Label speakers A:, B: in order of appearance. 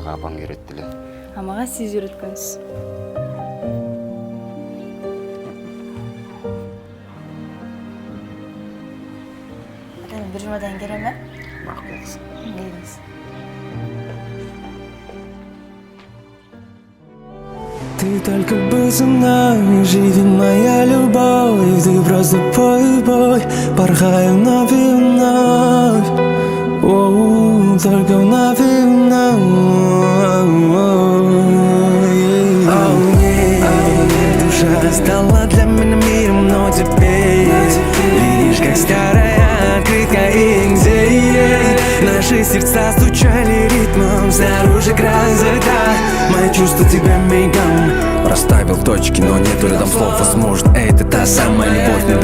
A: мага апаң үйрөттү эле.
B: Мага сиз үйрөткөнсүз. Атам бир жумадан келем ба?
A: Макул кызым.
B: Келиңиз.
C: Ты только будь со мной, живи моя любовь. Ты просто пой, пой, порхай вновь и вновь. Оу, только вновь и вновь. Оу, нет, душа стала для меня миром, но теперь видишь, как старая открытка и где наши сердца стучали ритмом снаружи край закат. Мои чувства тебя мигом расставил точки, но нету рядом слов. Возможно, это та самая любовь.